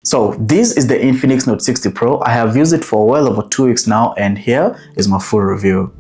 So this is the Infinix Note 60 Pro. I have used it for well over 2 weeks now, and here is my full review.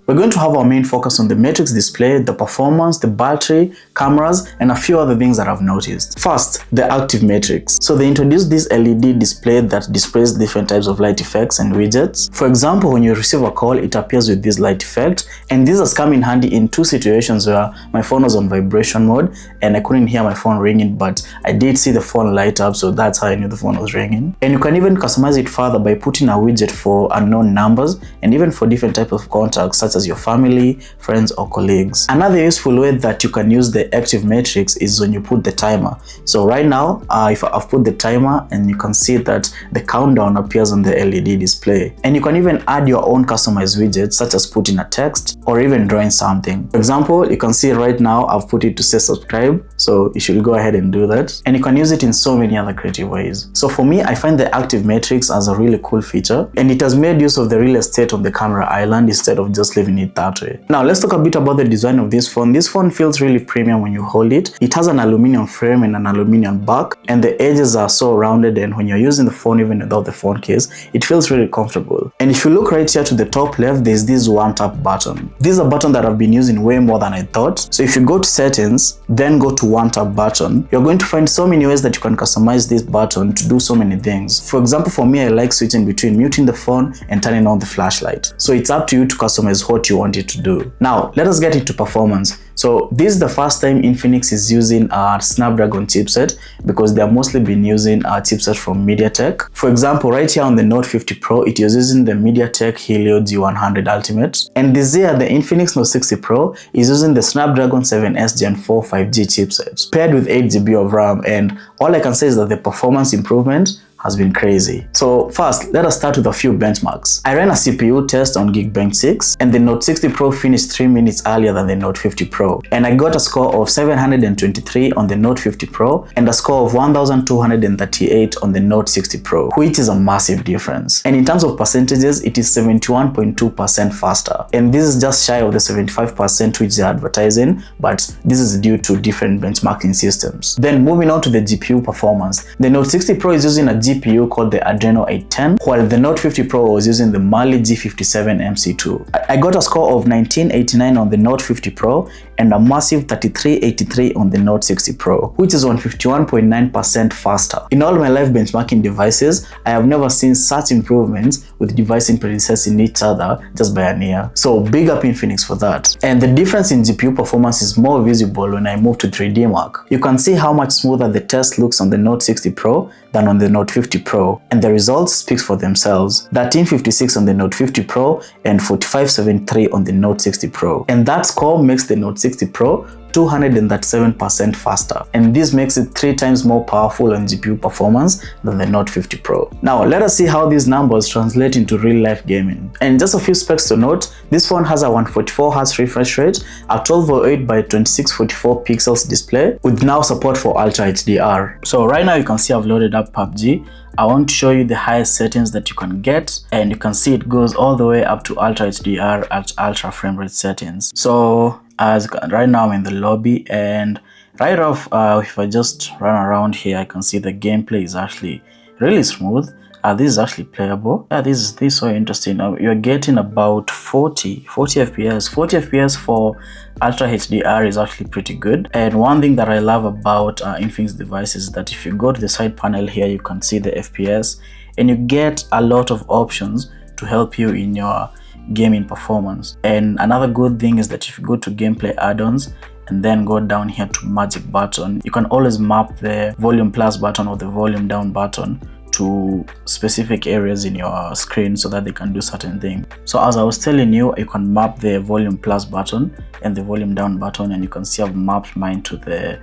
We're going to have our main focus on the matrix display, the performance, the battery, cameras, and a few other things that I've noticed. First, the active matrix. So they introduced this LED display that displays different types of light effects and widgets. For example, when you receive a call, it appears with this light effect, and this has come in handy in two situations where my phone was on vibration mode and I couldn't hear my phone ringing, but I did see the phone light up, so that's how I knew the phone was ringing. And you can even customize it further by putting a widget for unknown numbers and even for different types of contacts such as your family, friends, or colleagues. Another useful way that you can use the active matrix is when you put the timer. So right now, if I've put the timer, and you can see that the countdown appears on the LED display. And you can even add your own customized widgets, such as putting a text or even drawing something. For example, you can see right now I've put it to say subscribe, so you should go ahead and do that. And you can use it in so many other creative ways. So for me, I find the active matrix as a really cool feature, and it has made use of the real estate on the camera island instead of just leaving it that way. Now let's talk a bit about the design of this phone. This phone feels really premium when you hold it. It has an aluminum frame and an aluminum back, and the edges are so rounded, and when you're using the phone even without the phone case, it feels really comfortable. And if you look right here to the top left, there's this one tap button. This is a button that I've been using way more than I thought. So if you go to settings, then go to one tap button, you're going to find so many ways that you can customize this button to do so many things. For example, for me, I like switching between muting the phone and turning on the flashlight. So it's up to you to customize what you want it to do. Now let us get into performance. So this is the first time Infinix is using a Snapdragon chipset, because they have mostly been using a chipset from MediaTek. For example, right here on the Note 50 Pro, it is using the MediaTek Helio G100 Ultimate. And this here, the Infinix Note 60 Pro is using the Snapdragon 7S Gen 4 5G chipset, paired with 8GB of RAM. And all I can say is that the performance improvement has been crazy. So first, let us start with a few benchmarks. I ran a CPU test on Geekbench 6, and the Note 60 Pro finished 3 minutes earlier than the Note 50 Pro. And I got a score of 723 on the Note 50 Pro and a score of 1238 on the Note 60 Pro, which is a massive difference. And in terms of percentages, it is 71.2% faster. And this is just shy of the 75% which they're advertising, but this is due to different benchmarking systems. Then moving on to the GPU performance, the Note 60 Pro is using a GPU called the Adreno 810, while the Note 50 Pro was using the Mali G57 MC2. I got a score of 1989 on the Note 50 Pro and a massive 3383 on the Note 60 Pro, which is 151.9% faster. In all my live benchmarking devices, I have never seen such improvements with devices predecessing each other just by a year. So big up Infinix for that. And the difference in GPU performance is more visible when I move to 3D Mark. You can see how much smoother the test looks on the Note 60 Pro than on the Note 50 Pro, and the results speak for themselves. 1356 on the Note 50 Pro and 4573 on the Note 60 Pro. And that score makes the Note 60 Pro 237% faster, and this makes it 3 times more powerful on GPU performance than the Note 50 Pro. Now let us see how these numbers translate into real life gaming. And just a few specs to note: this phone has a 144Hz refresh rate, a 1208 by 2644 pixels display with now support for Ultra HDR. So right now you can see I've loaded up PUBG. I want to show you the highest settings that you can get, and you can see it goes all the way up to Ultra HDR at ultra frame rate settings. So right now I'm in the lobby, and right off, if I just run around here, I can see the gameplay is actually really smooth. This is actually playable. This is so interesting. You're getting about 40 FPS. 40 FPS for Ultra HDR is actually pretty good. And one thing that I love about Infinix devices is that if you go to the side panel here, you can see the FPS, and you get a lot of options to help you in your gaming performance. And another good thing is that if you go to gameplay add-ons and then go down here to magic button, you can always map the volume plus button or the volume down button to specific areas in your screen so that they can do certain things. So as I was telling you, you can map the volume plus button and the volume down button, and you can see I've mapped mine to the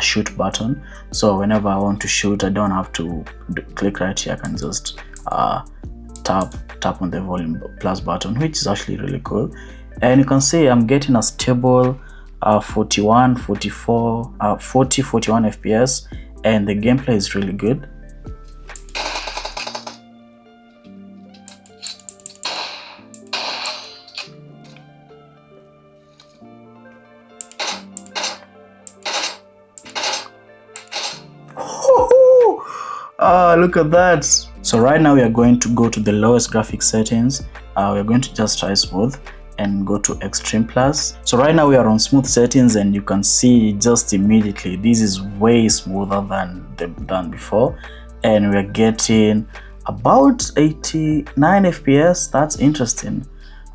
shoot button. So whenever I want to shoot, I don't have to click right here. I can just tap on the volume plus button, which is actually really cool. And you can see I'm getting a stable 41 FPS, and the gameplay is really good. Look at that. So right now we are going to go to the lowest graphic settings. We're going to just try smooth and go to extreme plus. So right now we are on smooth settings, and you can see just immediately this is way smoother than before, and we're getting about 89 fps. That's interesting.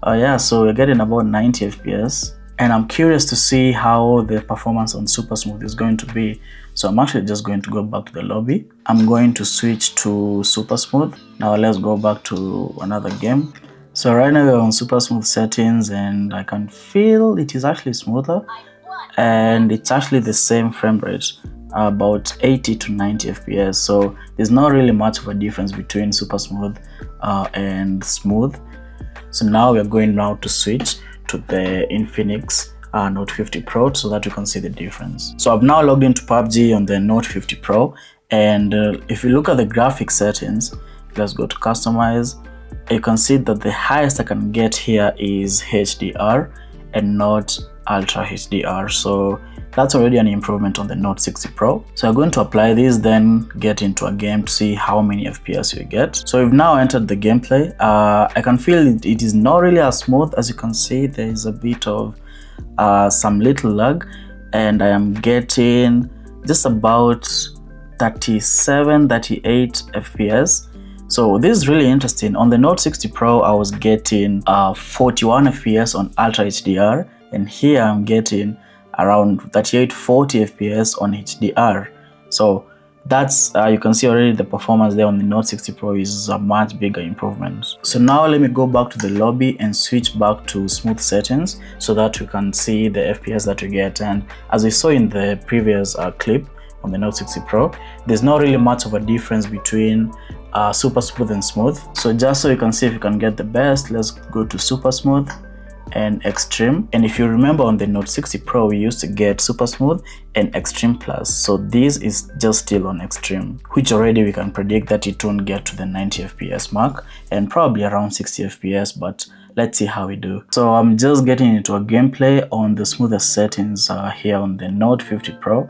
Yeah, so we're getting about 90 fps, and I'm curious to see how the performance on super smooth is going to be. So I'm actually just going to go back to the lobby. I'm going to switch to super smooth. Now let's go back to another game. So right now we're on super smooth settings, and I can feel it is actually smoother, and it's actually the same frame rate, about 80 to 90 fps. So there's not really much of a difference between super smooth and smooth. So now we're going now to switch to the Infinix Note 50 Pro so that you can see the difference. So I've now logged into PUBG on the Note 50 Pro, and if you look at the graphic settings, let's go to customize. You can see that the highest I can get here is HDR and not Ultra HDR. So that's already an improvement on the Note 60 Pro. So I'm going to apply this, then get into a game to see how many FPS you get. So we've now entered the gameplay. I can feel it is not really as smooth. As you can see, there is a bit of some little lag, and I am getting just about 37, 38 FPS. So this is really interesting. On the Note 60 Pro, I was getting 41 FPS on Ultra HDR, and here I'm getting around 38, 40 FPS on HDR. So that's you can see already the performance there on the Note 60 Pro is a much bigger improvement. So now let me go back to the lobby and switch back to smooth settings so that we can see the FPS that we get. And as we saw in the previous clip on the Note 60 Pro, there's not really much of a difference between super smooth and smooth. So just so you can see if you can get the best, let's go to super smooth and extreme. And if you remember, on the Note 60 Pro we used to get super smooth and extreme plus. So this is just still on extreme, which already we can predict that it won't get to the 90 fps mark, and probably around 60 fps, but let's see how we do. So I'm just getting into a gameplay on the smoothest settings here on the Note 50 Pro,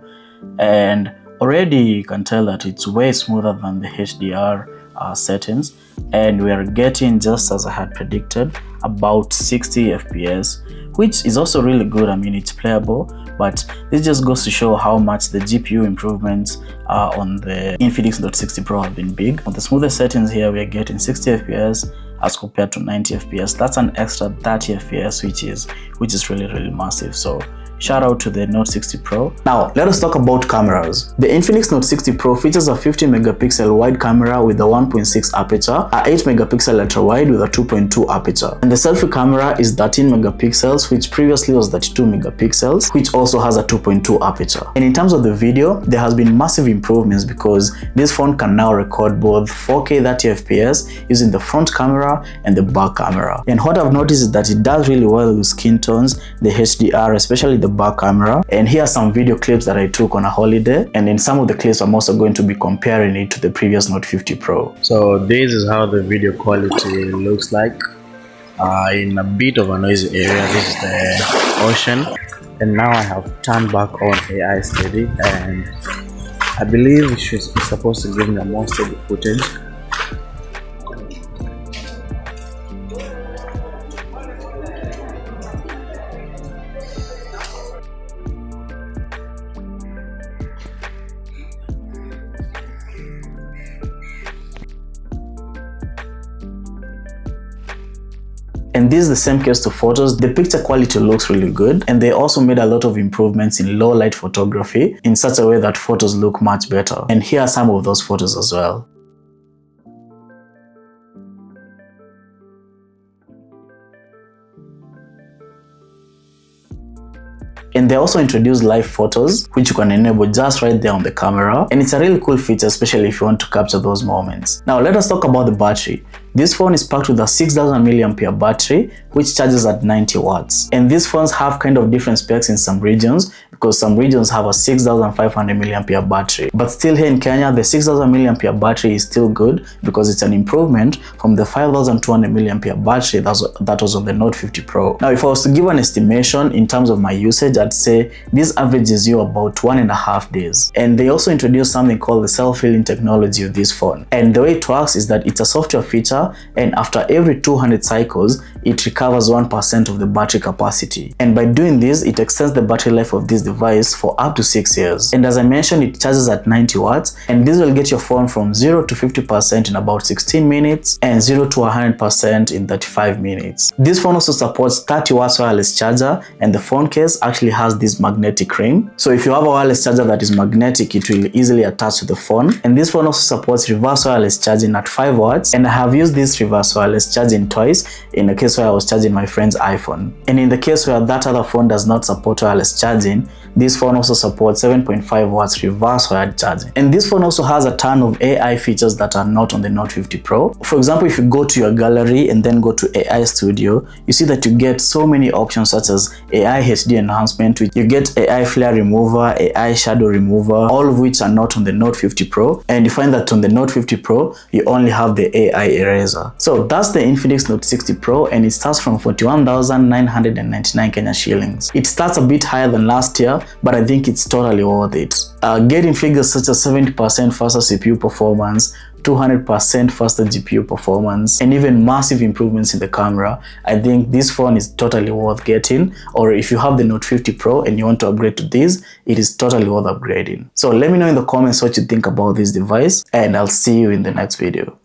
and already you can tell that it's way smoother than the HDR settings, and we are getting, just as I had predicted, about 60 fps, which is also really good. I mean, it's playable, but this just goes to show how much the GPU improvements on the Infinix Note 60 Pro have been big. On the smoothest settings here, we are getting 60 fps as compared to 90 fps. That's an extra 30 fps, which is really massive. So shout out to the Note 60 Pro. Now, let us talk about cameras. The Infinix Note 60 Pro features a 50 megapixel wide camera with a 1.6 aperture, a 8 megapixel ultra wide with a 2.2 aperture. And the selfie camera is 13 megapixels, which previously was 32 megapixels, which also has a 2.2 aperture. And in terms of the video, there has been massive improvements because this phone can now record both 4K 30 FPS using the front camera and the back camera. And what I've noticed is that it does really well with skin tones, the HDR, especially the back camera. And here are some video clips that I took on a holiday, and in some of the clips I'm also going to be comparing it to the previous Note 50 Pro. So this is how the video quality looks like in a bit of a noisy area. This is the ocean, and now I have turned back on AI steady, and I believe it's supposed to give me a more stable footage. And this is the same case to photos. The picture quality looks really good, and they also made a lot of improvements in low light photography in such a way that photos look much better. And here are some of those photos as well. And they also introduced live photos, which you can enable just right there on the camera. And it's a really cool feature, especially if you want to capture those moments. Now let us talk about the battery. This phone is packed with a 6000 mAh battery which charges at 90 watts. And these phones have kind of different specs in some regions, because some regions have a 6500 mAh battery. But still here in Kenya, the 6000 mAh battery is still good because it's an improvement from the 5200 mAh battery that was on the Note 50 Pro. Now, if I was to give an estimation in terms of my usage, I'd say this averages you about 1.5 days. And they also introduced something called the self-healing technology of this phone. And the way it works is that it's a software feature, and after every 200 cycles, it recovers 1% of the battery capacity. And by doing this, it extends the battery life of this device for up to 6 years. And as I mentioned, it charges at 90 watts, and this will get your phone from 0 to 50% in about 16 minutes and 0 to 100% in 35 minutes. This phone also supports 30 watts wireless charger, and the phone case actually has this magnetic ring. So if you have a wireless charger that is magnetic, it will easily attach to the phone. And this phone also supports reverse wireless charging at 5 watts, and I have used this reverse wireless charging twice in the case where I was charging my friend's iPhone. And in the case where that other phone does not support wireless charging, this phone also supports 7.5 watts reverse wired charging. And this phone also has a ton of AI features that are not on the Note 50 Pro. For example, if you go to your gallery and then go to AI Studio, you see that you get so many options such as AI HD enhancement, you get AI flare remover, AI shadow remover, all of which are not on the Note 50 Pro. And you find that on the Note 50 Pro, you only have the AI eraser. So that's the Infinix Note 60 Pro, and it starts from 41,999 Kenya shillings. It starts a bit higher than last year, but I think it's totally worth it. Getting figures such as 70% faster CPU performance, 200% faster GPU performance, and even massive improvements in the camera, I think this phone is totally worth getting. Or if you have the Note 50 Pro and you want to upgrade to this, it is totally worth upgrading. So let me know in the comments what you think about this device, and I'll see you in the next video.